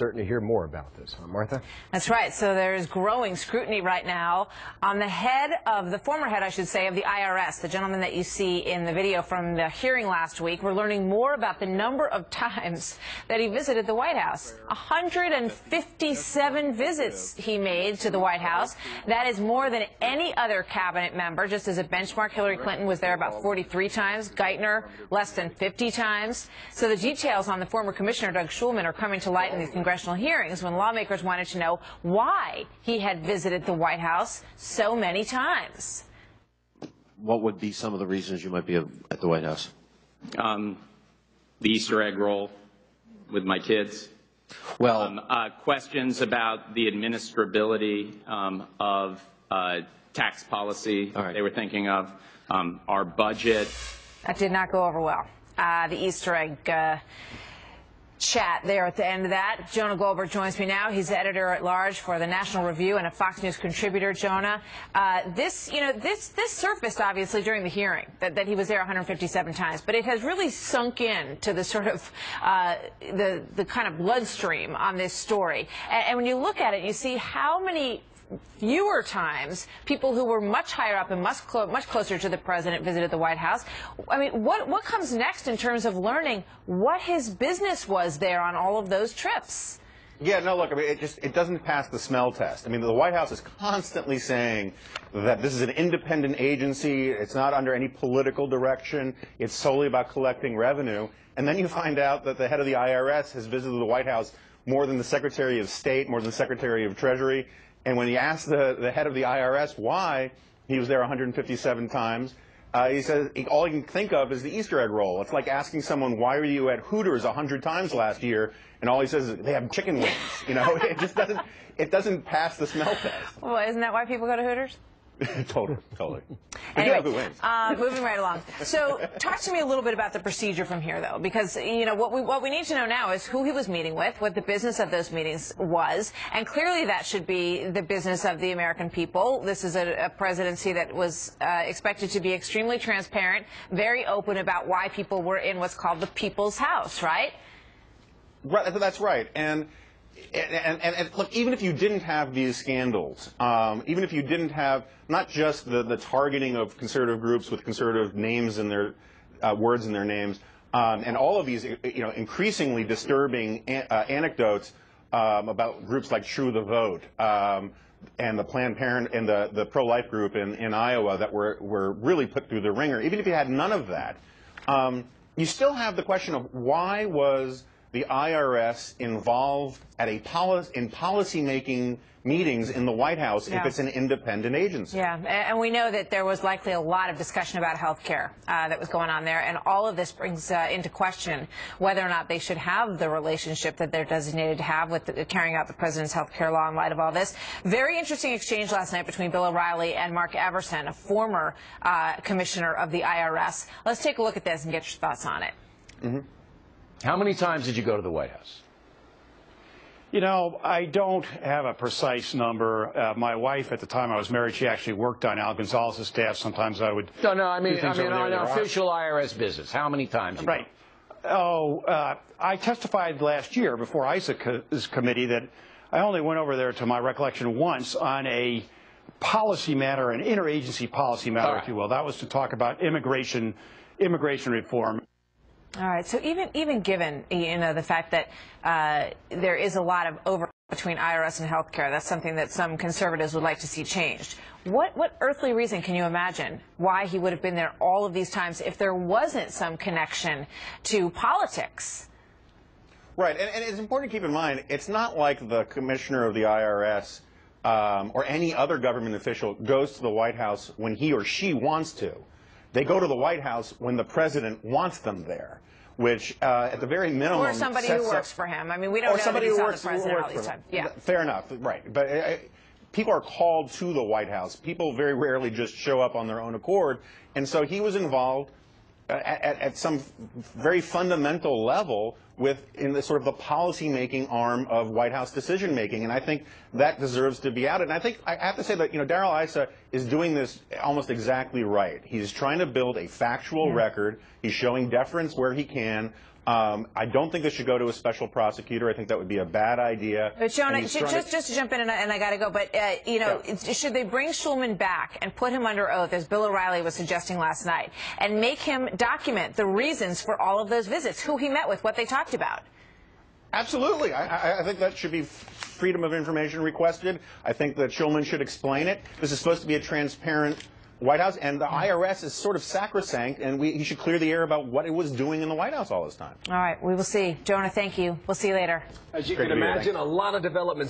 certain to hear more about this, huh, Martha? That's right. So there's growing scrutiny right now on the former head, I should say, of the IRS, the gentleman that you see in the video from the hearing last week. We're learning more about the number of times that he visited the White House. 157 visits he made to the White House. That is more than any other cabinet member. Just as a benchmark, Hillary Clinton was there about 43 times. Geithner, less than 50 times. So the details on the former Commissioner, Doug Shulman, are coming to light in these congressional hearings when lawmakers wanted to know why he had visited the White House so many times. What would be some of the reasons you might be at the White House? The Easter egg roll with my kids. Well, questions about the administrability of tax policy they were thinking of, our budget. That did not go over well. The Easter egg chat there at the end of that. Jonah Goldberg joins me now. He's editor-at-large for the National Review and a Fox News contributor. Jonah, this surfaced obviously during the hearing that he was there 157 times, but it has really sunk in to the sort of the kind of bloodstream on this story. And when you look at it, you see how many fewer times people who were much higher up and much closer to the president visited the White House. I mean, what comes next in terms of learning what his business was there on all of those trips? Yeah, no, look, I mean, it doesn't pass the smell test. I mean, the White House is constantly saying that this is an independent agency, it's not under any political direction, it's solely about collecting revenue. And then you find out that the head of the IRS has visited the White House more than the Secretary of State, more than the Secretary of Treasury. And when he asked the head of the IRS why he was there 157 times, he says all he can think of is the Easter egg roll. It's like asking someone, why were you at Hooters 100 times last year? And all he says is, they have chicken wings. You know, it doesn't pass the smell test. Well, isn't that why people go to Hooters? Totally. Anyway, moving right along. So, talk to me a little bit about the procedure from here, though, because you know what we need to know now is who he was meeting with, what the business of those meetings was, and clearly that should be the business of the American people. This is a presidency that was expected to be extremely transparent, very open about why people were in what's called the People's House, right? Right, that's right. And look, even if you didn't have these scandals, even if you didn't have not just the targeting of conservative groups with conservative names in their words in their names, and all of these increasingly disturbing anecdotes about groups like True the Vote and the Planned Parenthood and the pro-life group in Iowa that were really put through the ringer. Even if you had none of that, you still have the question of why was the IRS involved at in policy-making meetings in the White House if it's an independent agency. Yeah, and we know that there was likely a lot of discussion about health care that was going on there, and all of this brings into question whether or not they should have the relationship that they're designated to have with carrying out the president's health care law in light of all this. Very interesting exchange last night between Bill O'Reilly and Mark Everson, a former commissioner of the IRS. Let's take a look at this and get your thoughts on it. Mm-hmm. How many times did you go to the White House? You know, I don't have a precise number. My wife, at the time I was married, she actually worked on Al Gonzalez's staff. Sometimes I would. No, I mean on official IRS business. How many times? Right. I testified last year before Isaac's committee that I only went over there, to my recollection, once on a policy matter, an interagency policy matter, if you will. That was to talk about immigration reform. All right. So even given the fact that there is a lot of overlap between IRS and healthcare, that's something that some conservatives would like to see changed. What earthly reason can you imagine why he would have been there all of these times if there wasn't some connection to politics? Right. And it's important to keep in mind, it's not like the commissioner of the IRS or any other government official goes to the White House when he or she wants to. They go to the White House when the president wants them there, which at the very minimum or somebody who works for him. I mean, we don't know that he saw the president all these times. Yeah. Fair enough, right. But people are called to the White House. People very rarely just show up on their own accord. And so he was involved at some very fundamental level in the sort of the policy-making arm of White House decision-making, and I think that deserves to be outed. And I think I have to say that Darrell Issa is doing this almost exactly right. He's trying to build a factual record. He's showing deference where he can, I don't think this should go to a special prosecutor. I think that would be a bad idea. But Jonah, just to jump in, and I got to go, but, you know, should they bring Schulman back and put him under oath, as Bill O'Reilly was suggesting last night, and make him document the reasons for all of those visits, who he met with, what they talked about? Absolutely. I think that should be freedom of information requested. I think that Schulman should explain it. This is supposed to be a transparent White House, and the IRS is sort of sacrosanct, and he should clear the air about what it was doing in the White House all this time. All right, we will see. Jonah, thank you. We'll see you later. As you can imagine, a lot of developments